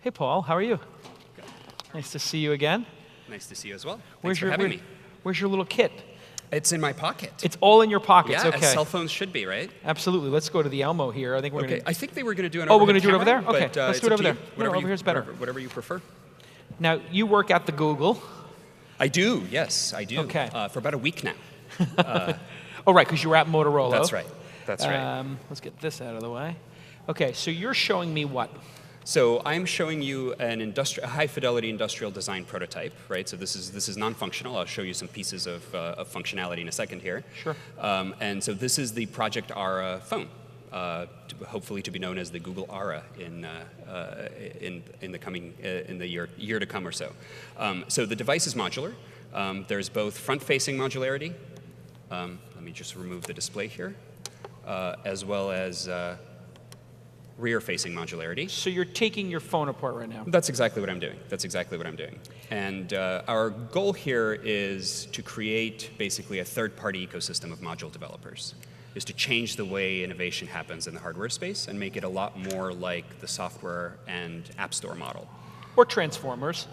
Hey, Paul, how are you? Good. Nice to see you again. Nice to see you as well. Thanks for having me. Where's your little kit? It's in my pocket. It's all in your pockets, yeah, okay. as cell phones should be, right? Absolutely. Let's go to the Elmo here. I think we're Okay, I think they were going to do an Oh, overhead we're going to do it over there? camera, Okay, but, let's do it over there. No, over here's better. Whatever you prefer. Now, you work at the Google. I do, yes, I do. Okay. For about a week now. Oh, right, because you were at Motorola. That's right. That's right. Let's get this out of the way. Okay, so you're showing me what? So I'm showing you a high-fidelity industrial design prototype, right? So this is non-functional. I'll show you some pieces of functionality in a second here. Sure. And so this is the Project Ara phone, hopefully to be known as the Google Ara in the year to come or so. So the device is modular. There's both front-facing modularity. Let me just remove the display here, as well as rear-facing modularity. So you're taking your phone apart right now. That's exactly what I'm doing. That's exactly what I'm doing. And our goal here is to create basically a third-party ecosystem of module developers, is to change the way innovation happens in the hardware space and make it a lot more like the software and app store model. Or Transformers.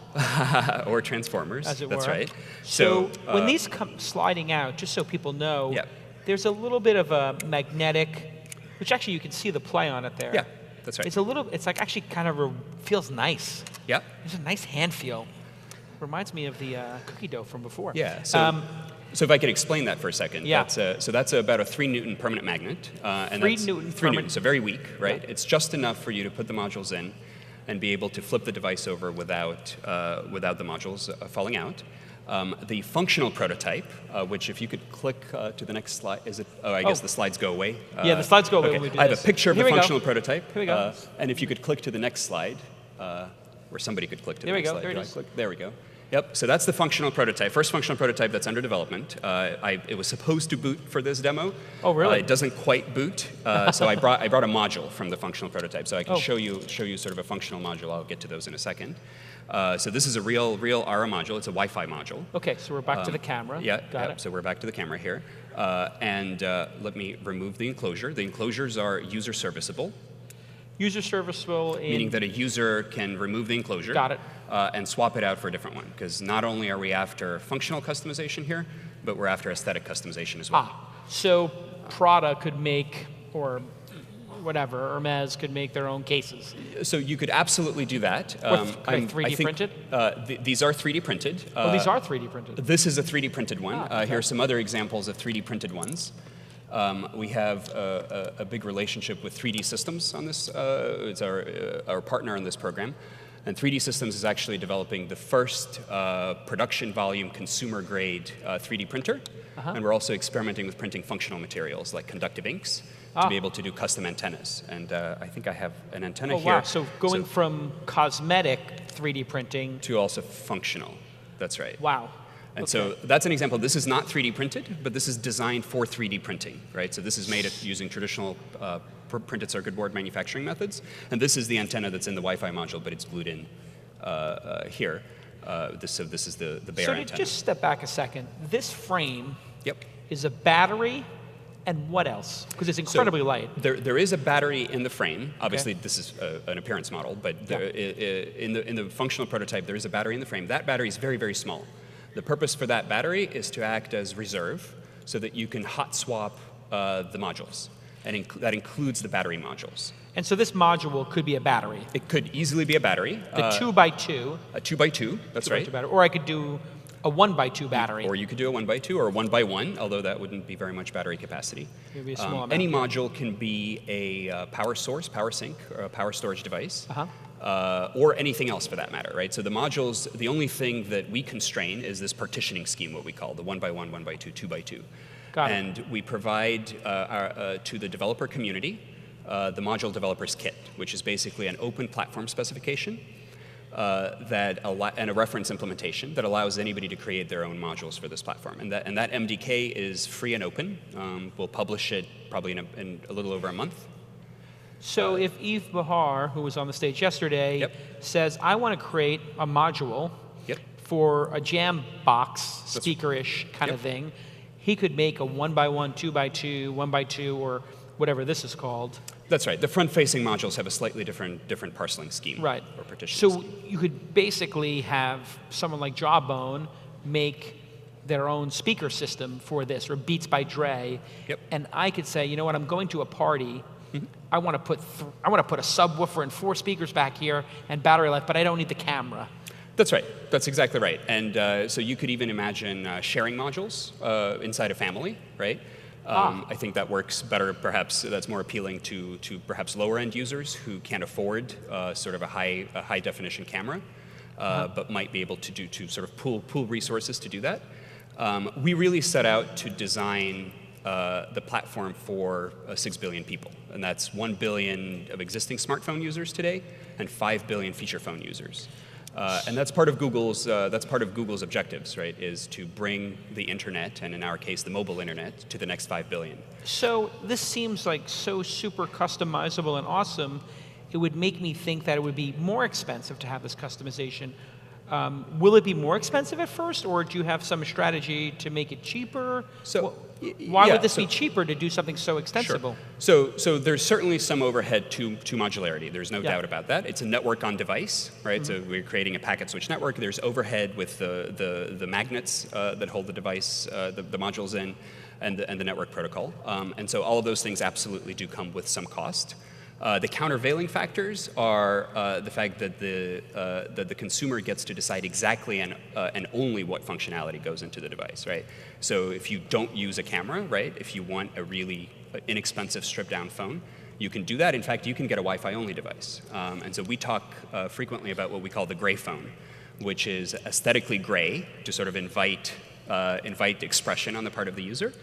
Or Transformers, as it that's were. right. So when these come sliding out, just so people know, there's a little bit of a magnetic, which actually you can see the play on it there. Yeah, that's right. It's like actually kind of feels nice. Yeah. There's a nice hand feel. Reminds me of the cookie dough from before. Yeah. So if I could explain that for a second. Yeah. That's about a 3 Newton permanent magnet. And 3 Newton 3 Newton, so very weak, right? Yeah. It's just enough for you to put the modules in and be able to flip the device over without the modules falling out. The functional prototype, which if you could click to the next slide, is it? Oh, I guess the slides go away. Yeah, the slides go away okay. when we do I have this. a picture of the functional prototype. Here we go. And if you could click to the next slide, or somebody could click to the next slide. There it is. There we go. Yep, so that's the functional prototype, first functional prototype that's under development. It was supposed to boot for this demo. Oh, really? It doesn't quite boot, so I brought a module from the functional prototype, so I can show you sort of a functional module. I'll get to those in a second. So this is a real Ara module. It's a Wi-Fi module. Okay, so we're back to the camera. Yeah, Got it. So we're back to the camera here. Let me remove the enclosure. The enclosures are user serviceable. User serviceable meaning that a user can remove the enclosure. Got it. And swap it out for a different one, because not only are we after functional customization here, but we're after aesthetic customization as well. So Prada could make, or whatever, Hermes could make their own cases. So you could absolutely do that. Like 3D printed? These are 3D printed. These are 3D printed. This is a 3D printed one. Okay. Here are some other examples of 3D printed ones. We have a big relationship with 3D Systems on this. It's our partner on this program. And 3D Systems is actually developing the first production volume consumer grade 3D printer. And we're also experimenting with printing functional materials like conductive inks to be able to do custom antennas. And I think I have an antenna here. Wow, so going from cosmetic 3D printing to also functional. That's right. Wow. And so that's an example. This is not 3D printed, but this is designed for 3D printing, right? So this is made using traditional printed circuit board manufacturing methods. And this is the antenna that's in the Wi-Fi module, but it's glued in here. So this is the bare antenna. So just step back a second. This frame Yep. is a battery and what else? Because it's incredibly light. There is a battery in the frame. Obviously, this is an appearance model, but in the functional prototype, there is a battery in the frame. That battery is very, very small. The purpose for that battery is to act as reserve so that you can hot swap the modules. And that includes the battery modules. And so this module could be a battery. It could easily be a battery. The 2x2. A 2x2, that's right. Battery. Or I could do a 1x2 battery. Or you could do a 1x2 or a 1x1, although that wouldn't be very much battery capacity. Maybe a small amount. Any module can be a power source, power sink, or a power storage device. Or anything else for that matter, right? So the modules, the only thing that we constrain is this partitioning scheme, what we call the 1x1, 1x2, 2x2. Got it. And we provide to the developer community the module developers kit, which is basically an open platform specification and a reference implementation that allows anybody to create their own modules for this platform. And that MDK is free and open. We'll publish it probably in a little over a month. So if Yves Béhar, who was on the stage yesterday, says, I want to create a module for a jam box, speaker-ish kind of thing, he could make a 1x1, 2x2, 1x2, or whatever this is called. That's right. The front-facing modules have a slightly different parceling scheme. Right. Or partition So scheme. you could basically have someone like Jawbone make their own speaker system for this, or Beats by Dre. Yep. And I could say, you know what, I'm going to a party. I want to put a subwoofer and 4 speakers back here and battery life, but I don't need the camera. That's right. That's exactly right. And so you could even imagine sharing modules inside a family, right? I think that works better, perhaps that's more appealing to perhaps lower end users who can't afford sort of a high definition camera, but might be able to sort of pool resources to do that. We really set out to design the platform for 6 billion people, and that's 1 billion of existing smartphone users today, and 5 billion feature phone users. And that's part of Google's objectives, right? Is to bring the internet, and in our case, the mobile internet, to the next 5 billion. So this seems like so super customizable and awesome. It would make me think that it would be more expensive to have this customization. Will it be more expensive at first, or do you have some strategy to make it cheaper? So, why would this be cheaper to do something so extensible? Sure. So there's certainly some overhead to modularity. There's no doubt about that. It's a network on device, right? So we're creating a packet switch network. There's overhead with the magnets that hold the device, the modules in, and the network protocol. And so all of those things absolutely do come with some cost. The countervailing factors are the fact that the consumer gets to decide exactly and only what functionality goes into the device, right? So if you don't use a camera, right, if you want a really inexpensive stripped-down phone, you can do that. In fact, you can get a Wi-Fi only device. And so we talk frequently about what we call the gray phone, which is aesthetically gray to sort of invite expression on the part of the user.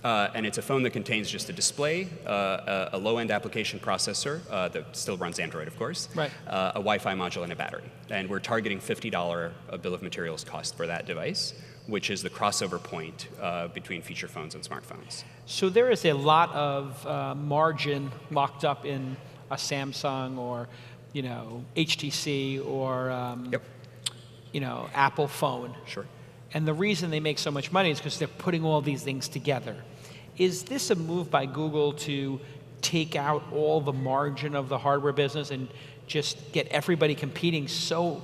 And it's a phone that contains just a display, a low-end application processor that still runs Android, of course, right. A Wi-Fi module, and a battery. And we're targeting $50 a bill of materials cost for that device, which is the crossover point between feature phones and smartphones. So there is a lot of margin locked up in a Samsung or, HTC or, Apple phone. Sure. And the reason they make so much money is because they're putting all these things together. Is this a move by Google to take out all the margin of the hardware business and just get everybody competing so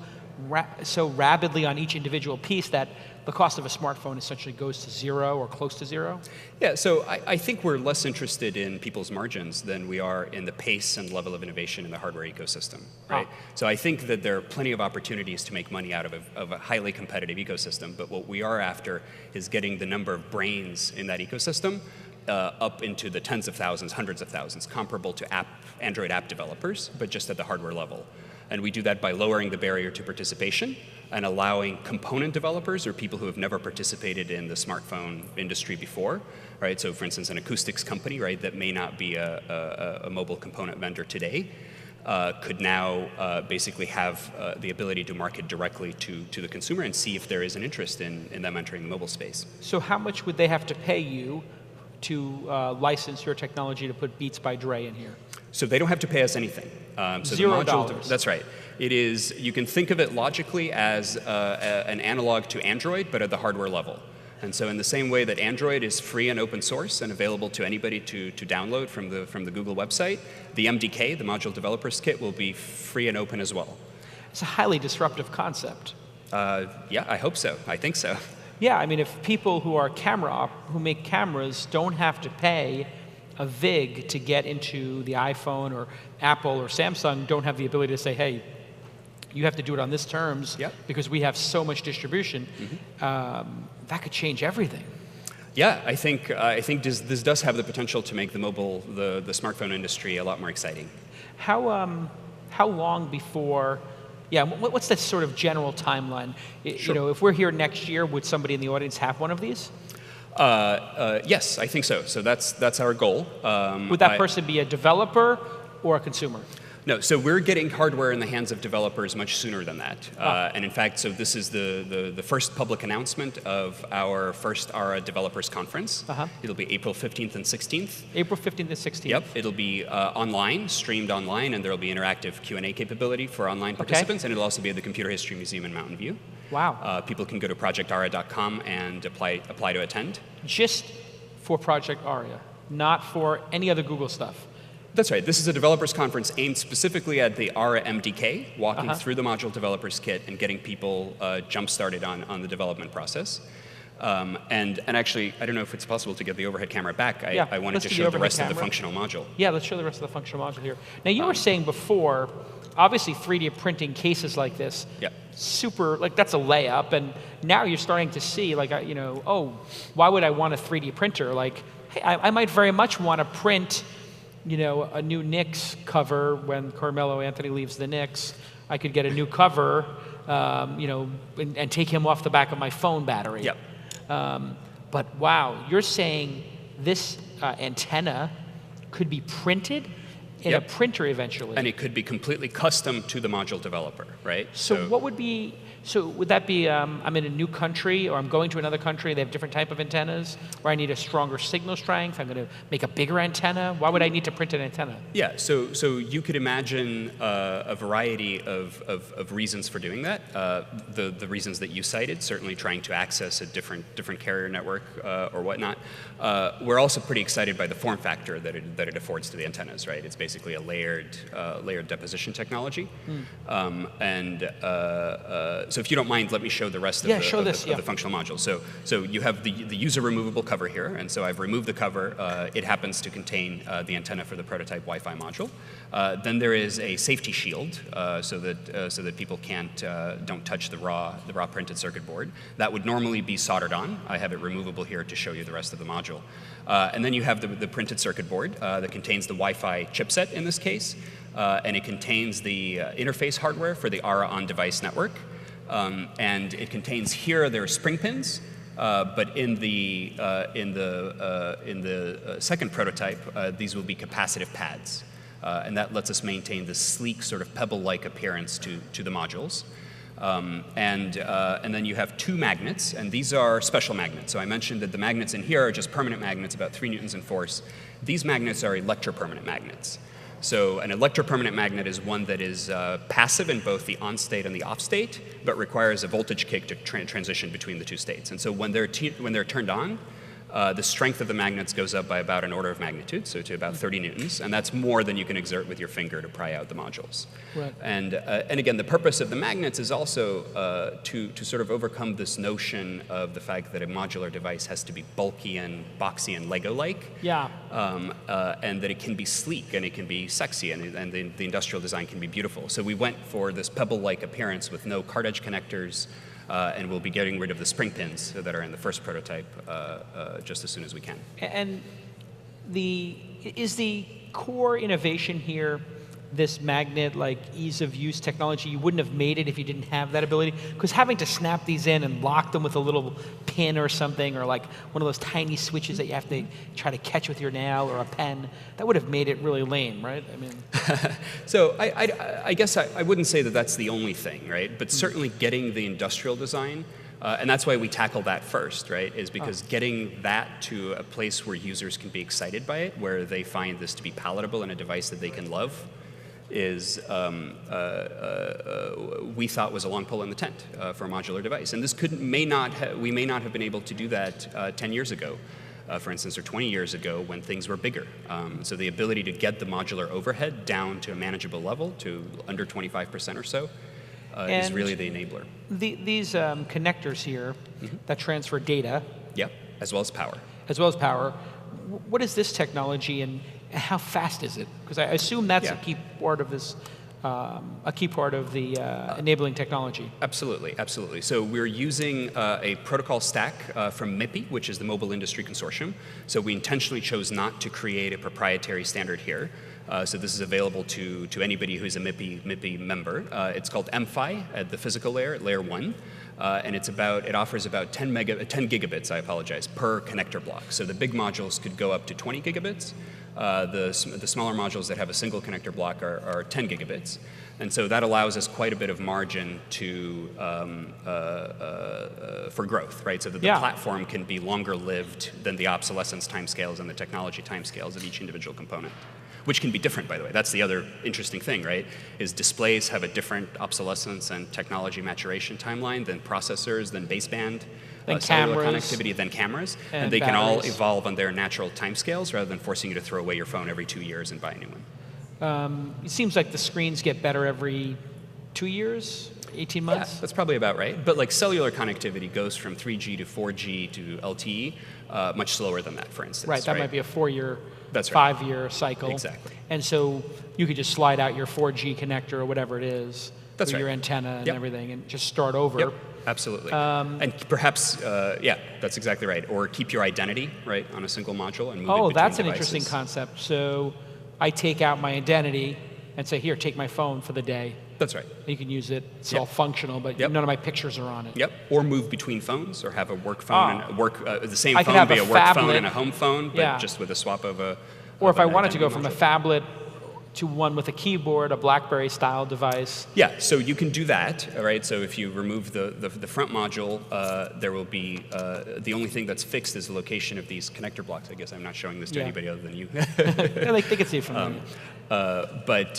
rapidly on each individual piece that the cost of a smartphone essentially goes to zero or close to zero? Yeah, so I think we're less interested in people's margins than we are in the pace and level of innovation in the hardware ecosystem, right? So I think that there are plenty of opportunities to make money out of a highly competitive ecosystem, but what we are after is getting the number of brains in that ecosystem up into the tens of thousands, hundreds of thousands, comparable to Android app developers, but just at the hardware level. And we do that by lowering the barrier to participation and allowing component developers, or people who have never participated in the smartphone industry before, right? So for instance, an acoustics company, right, that may not be a mobile component vendor today, could now basically have the ability to market directly to the consumer and see if there is an interest in them entering the mobile space. So how much would they have to pay you to license your technology to put Beats by Dre in here? So they don't have to pay us anything. So $0. That's right. It is, you can think of it logically as an analog to Android, but at the hardware level. And so in the same way that Android is free and open source and available to anybody to download from the Google website, the MDK, the Module Developers Kit, will be free and open as well. It's a highly disruptive concept. Yeah, I hope so. I think so. Yeah, I mean, if people who make cameras don't have to pay a VIG to get into the iPhone, or Apple or Samsung don't have the ability to say, hey, you have to do it on this terms because we have so much distribution, that could change everything. Yeah, I think this does have the potential to make the smartphone industry a lot more exciting. How long before? Yeah, what's that sort of general timeline? Sure. If we're here next year, would somebody in the audience have one of these? Yes, I think so. So that's our goal. Would that person be a developer or a consumer? No, so we're getting hardware in the hands of developers much sooner than that. And in fact, so this is the first public announcement of our first Ara Developers Conference. It'll be April 15th and 16th. April 15th and 16th. Yep, it'll be online, streamed online, and there'll be interactive Q&A capability for online participants, and it'll also be at the Computer History Museum in Mountain View. Wow. People can go to projectara.com and apply to attend. Just for Project Ara, not for any other Google stuff. That's right. This is a developers conference aimed specifically at the Ara MDK, walking through the module developers kit and getting people jump-started on the development process. And actually, I don't know if it's possible to get the overhead camera back. I wanted to show the rest of the functional module. Yeah, let's show the rest of the functional module here. Now, you were saying before, obviously 3D printing cases like this, super, like that's a layup, and now you're starting to see, like, you know, oh, why would I want a 3D printer? Like, hey, I might very much want to print, you know, a new Knicks cover when Carmelo Anthony leaves the Knicks. I could get a new cover, you know, and take him off the back of my phone battery. Yep. But wow, you're saying this antenna could be printed in a printer eventually. And it could be completely custom to the module developer, right? So what would be, so would that be, I'm in a new country or I'm going to another country, they have different type of antennas, where I need a stronger signal strength, I'm going to make a bigger antenna? Why would I need to print an antenna? Yeah, so you could imagine a variety of reasons for doing that. The reasons that you cited, certainly trying to access a different carrier network or whatnot. We're also pretty excited by the form factor that it affords to the antennas, right? It's basically a layered deposition technology. So if you don't mind, let me show the rest of the functional module. So you have the user removable cover here, and so I've removed the cover. It happens to contain the antenna for the prototype Wi-Fi module. Then there is a safety shield so that people don't touch the raw printed circuit board. That would normally be soldered on. I have it removable here to show you the rest of the module. And then you have the printed circuit board that contains the Wi-Fi chipset in this case, and it contains the interface hardware for the Ara on-device network. And it contains here there are spring pins, but in the second prototype, these will be capacitive pads, and that lets us maintain this sleek sort of pebble-like appearance to the modules. And then you have two magnets, and these are special magnets. So I mentioned that the magnets in here are just permanent magnets, about 3 newtons in force. These magnets are electropermanent magnets. So an electropermanent magnet is one that is passive in both the on state and the off state, but requires a voltage kick to transition between the two states. And so when they're turned on, the strength of the magnets goes up by about an order of magnitude, so to about 30 newtons, and that's more than you can exert with your finger to pry out the modules. Right. And again, the purpose of the magnets is also to sort of overcome this notion of the fact that a modular device has to be bulky and boxy and Lego-like. Yeah. And that it can be sleek and it can be sexy and the industrial design can be beautiful. So we went for this pebble-like appearance with no card edge connectors. And we'll be getting rid of the spring pins that are in the first prototype just as soon as we can. And is the core innovation here this magnet, like ease of use technology? You wouldn't have made it if you didn't have that ability? Because having to snap these in and lock them with a little pin or something, or like one of those tiny switches that you have to try to catch with your nail or a pen, that would have made it really lame, right? I mean, so I guess I wouldn't say that that's the only thing, right? But certainly getting the industrial design, and that's why we tackle that first, right? Is because getting that to a place where users can be excited by it, where they find this to be palatable and a device that they can love, is we thought was a long pole in the tent for a modular device. And this we may not have been able to do that 10 years ago, for instance, or 20 years ago when things were bigger. So the ability to get the modular overhead down to a manageable level, to under 25% or so, is really the enabler. These connectors here that transfer data. Yep, as well as power. As well as power. What is this technology and how fast is it? Because I assume that's a key part of this, a key part of the enabling technology. Absolutely, absolutely. So we're using a protocol stack from MIPI, which is the Mobile Industry Consortium. So we intentionally chose not to create a proprietary standard here. So this is available to anybody who's a MIPI member. It's called MFI at the physical layer, layer 1. And it offers about 10 gigabits, per connector block. So the big modules could go up to 20 gigabits. The smaller modules that have a single connector block are 10 gigabits. And so that allows us quite a bit of margin for growth, right? So that the platform can be longer lived than the obsolescence timescales and the technology timescales of each individual component, which can be different, by the way. That's the other interesting thing, right? Is displays have a different obsolescence and technology maturation timeline than processors, than baseband. Then cellular cameras. connectivity, then cameras. And they can all batteries. evolve on their natural timescales rather than forcing you to throw away your phone every 2 years and buy a new one. It seems like the screens get better every 2 years, 18 months? Yeah, that's probably about right. But like cellular connectivity goes from 3G to 4G to LTE much slower than that, for instance. Right, that might be a 4-year, That's right. 5-year cycle. Exactly. And so you could just slide out your 4G connector or whatever it is, That's with right. your antenna and Yep. everything, and just start over. Yep, absolutely. And perhaps, yeah, that's exactly right. Or keep your identity, right, on a single module and move it Oh, between that's an devices. interesting concept. So I take out my identity and say, here, take my phone for the day. That's right. You can use it. It's Yep. all functional, but Yep. none of my pictures are on it. Yep. Or move between phones, or have a work phone and the same I could phone have be a a work phone phablet. and a home phone, but Yeah. just with a swap of a. Or of if I an wanted to go identity from a module. phablet to one with a keyboard, a BlackBerry-style device. Yeah, so you can do that, all right? So if you remove the front module, there will be, the only thing that's fixed is the location of these connector blocks. I guess I'm not showing this to Yeah. anybody other than you. Yeah, like, they can see it from there. But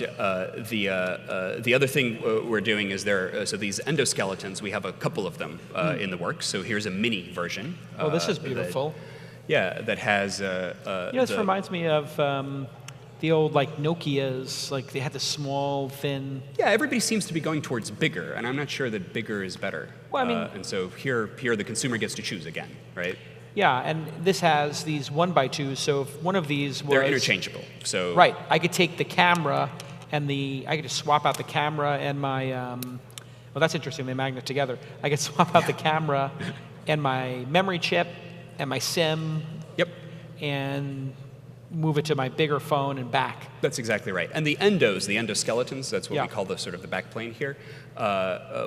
the other thing we're doing is so these endoskeletons, we have a couple of them in the works. So here's a mini version. Oh, this is beautiful. That has. This reminds me of the old, like, Nokias. Like, they had the small, thin. Yeah, everybody seems to be going towards bigger, and I'm not sure that bigger is better. Well, I mean, and so here the consumer gets to choose again, right? Yeah, and this has these 1x2s. So if one of these was They're interchangeable. So right, I could take the camera and I could just swap out the camera and my. Well, that's interesting. They magnet together. I could swap out the camera and my memory chip and my SIM. Yep. And move it to my bigger phone and back. That's exactly right. And the endoskeletons, that's what Yeah. we call the sort of the backplane here.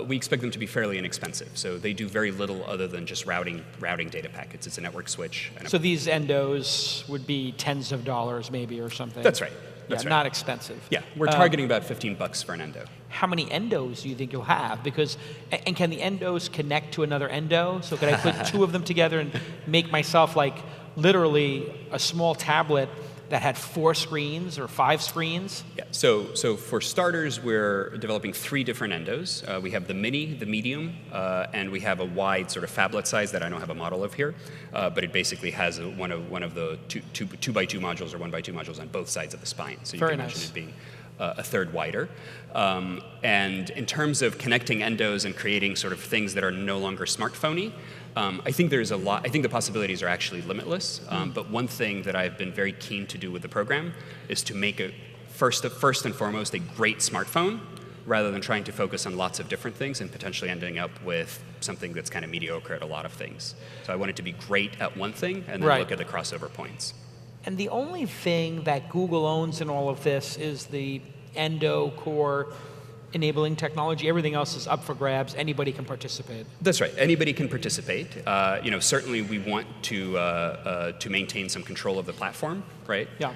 We expect them to be fairly inexpensive. So they do very little other than just routing data packets. It's a network switch. And So these endos would be tens of dollars maybe or something. That's right. That's yeah, right. not expensive. Yeah, we're targeting about $15 for an endo. How many endos do you think you'll have? And can the endos connect to another endo? So could I put two of them together and make myself like literally a small tablet that had 4 screens or 5 screens? Yeah. So for starters, we're developing 3 different endos. We have the mini, the medium, and we have a wide sort of phablet size that I don't have a model of here, but it basically has one of the 2x2 modules or 1x2 modules on both sides of the spine. So you Very can imagine nice. it being a third wider. And in terms of connecting endos and creating sort of things that are no longer smartphony, I think there's a lot. I think the possibilities are actually limitless. But one thing that I've been very keen to do with the program is to make it first and foremost a great smartphone, rather than trying to focus on lots of different things and potentially ending up with something that's kind of mediocre at a lot of things. So I want it to be great at one thing and then Right. look at the crossover points. And the only thing that Google owns in all of this is the endo core enabling technology. Everything else is up for grabs. Anybody can participate. That's right. Anybody can participate. Certainly we want to maintain some control of the platform, right? Yeah.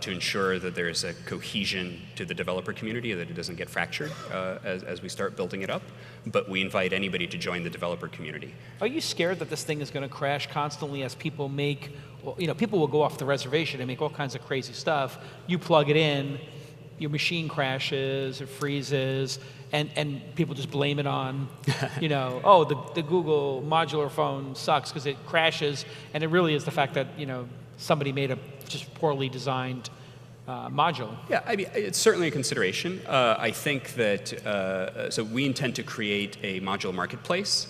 To ensure that there's a cohesion to the developer community, that it doesn't get fractured as we start building it up. But we invite anybody to join the developer community. Are you scared that this thing is going to crash constantly as people people will go off the reservation and make all kinds of crazy stuff. You plug it in, your machine crashes or freezes, and people just blame it on, the Google modular phone sucks because it crashes, and it really is the fact that, somebody made a just poorly designed module. Yeah, I mean, it's certainly a consideration. I think that, so we intend to create a modular marketplace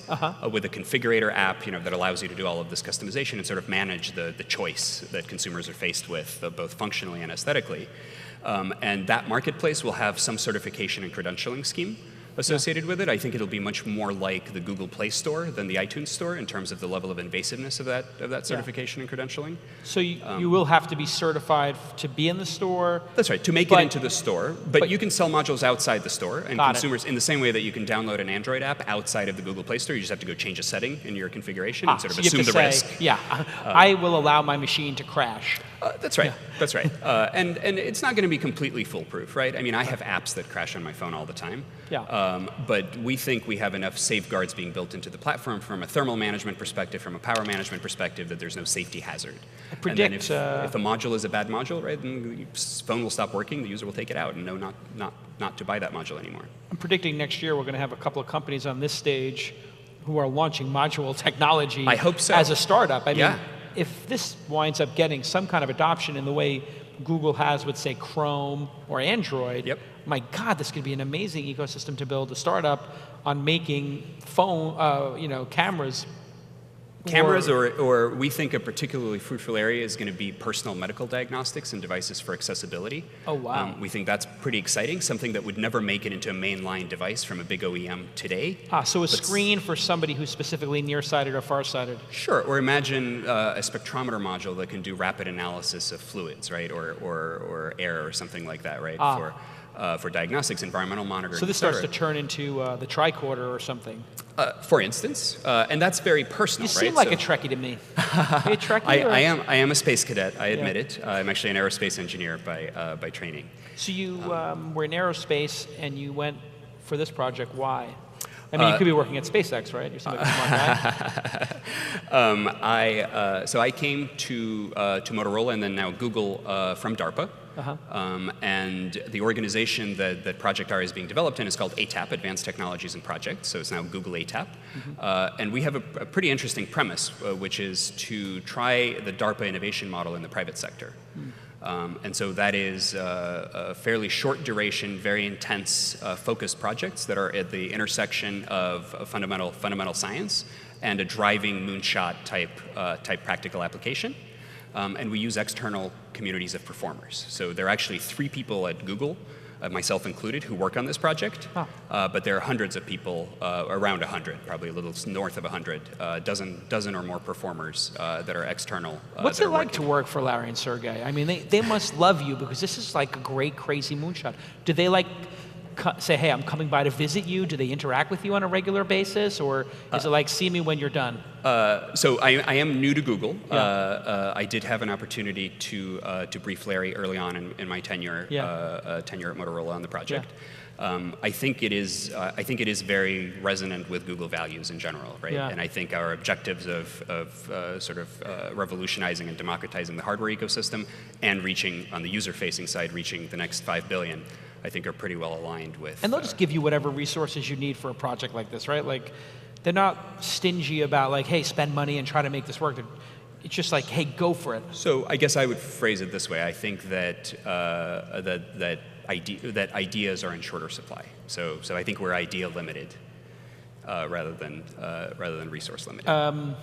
with a configurator app, that allows you to do all of this customization and sort of manage the choice that consumers are faced with, both functionally and aesthetically. And that marketplace will have some certification and credentialing scheme associated with it. I think it'll be much more like the Google Play Store than the iTunes Store in terms of the level of invasiveness of that certification and credentialing. So you will have to be certified to be in the store? That's right, to make it into the store. But you can sell modules outside the store, and consumers, in the same way that you can download an Android app outside of the Google Play Store, you just have to go change a setting in your configuration and sort of so you assume have to the say, risk. Yeah, I will allow my machine to crash. That's right. Yeah. That's right. And it's not going to be completely foolproof, right? I mean, I have apps that crash on my phone all the time. Yeah. But we think we have enough safeguards being built into the platform from a thermal management perspective, from a power management perspective, that there's no safety hazard. I predict, and then if the module is a bad module, right, then the phone will stop working, the user will take it out and know not to buy that module anymore. I'm predicting next year we're going to have a couple of companies on this stage who are launching module technology I hope so. as a startup. I mean, Yeah. if this winds up getting some kind of adoption in the way Google has with, say, Chrome or Android, Yep. my God, this could be an amazing ecosystem to build a startup on making phone, cameras. Cameras, or we think a particularly fruitful area is going to be personal medical diagnostics and devices for accessibility. Oh, wow. We think that's pretty exciting, something that would never make it into a mainline device from a big OEM today. So a screen for somebody who's specifically nearsighted or farsighted. Sure, or imagine a spectrometer module that can do rapid analysis of fluids, right, or air or something like that, right, for diagnostics, environmental monitoring. So this starts to turn into the tricorder or something. For instance, and that's very personal, You right? seem like a Trekkie to me. Are you a Trekkie? I am a space cadet. I admit it. I'm actually an aerospace engineer by training. So you were in aerospace and you went for this project. Why? I mean, you could be working at SpaceX, right? You seem like a smart guy. So I came to Motorola and then now Google from DARPA. And the organization that Project Ara is being developed in is called ATAP, Advanced Technologies and Projects. So it's now Google ATAP. And we have a pretty interesting premise, which is to try the DARPA innovation model in the private sector. And so that is a fairly short duration, very intense, focused projects that are at the intersection of fundamental science and a driving moonshot type practical application. And we use external communities of performers. So there are actually 3 people at Google, myself included, who work on this project. But there are hundreds of people, around 100, probably a little north of 100, dozen or more performers that are external. What's it like to work for Larry and Sergey? I mean, they must love you because this is like a great, crazy moonshot. Do they say, hey, I'm coming by to visit you? Do they interact with you on a regular basis? Or is it like, see me when you're done? So I am new to Google. I did have an opportunity to brief Larry early on in my tenure at Motorola on the project. I think it is very resonant with Google values in general, right? And I think our objectives of sort of revolutionizing and democratizing the hardware ecosystem and reaching, on the user-facing side, reaching the next 5 billion, I think are pretty well aligned with. And they'll just give you whatever resources you need for a project like this, right? Like, they're not stingy about like, hey, spend money and try to make this work. It's just like, hey, go for it. So I guess I would phrase it this way. I think that that ideas are in shorter supply. So I think we're idea limited rather than resource limited.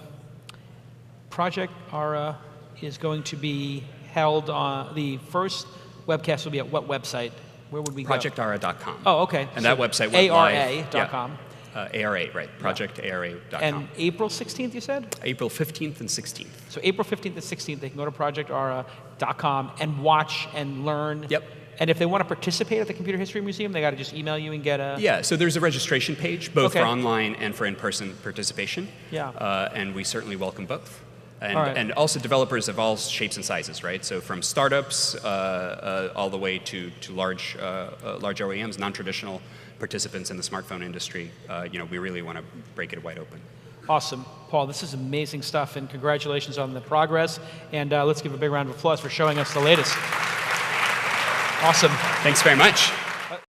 Project Ara is going to be held on the first webcast will be at what website? Where would we go? ProjectAra.com. Oh, okay. And that website went live. ARA.com. ARA, right. ProjectAra.com. And April 16th, you said? April 15th and 16th. So April 15th and 16th, they can go to ProjectAra.com and watch and learn. Yep. And if they want to participate at the Computer History Museum, they got to just email you and get a... Yeah, so there's a registration page, both for online and for in-person participation. And we certainly welcome both. And also developers of all shapes and sizes, right? So from startups all the way to large OEMs, non-traditional participants in the smartphone industry. We really want to break it wide open. Awesome. Paul, this is amazing stuff, and congratulations on the progress. And let's give a big round of applause for showing us the latest. Awesome. Thanks very much.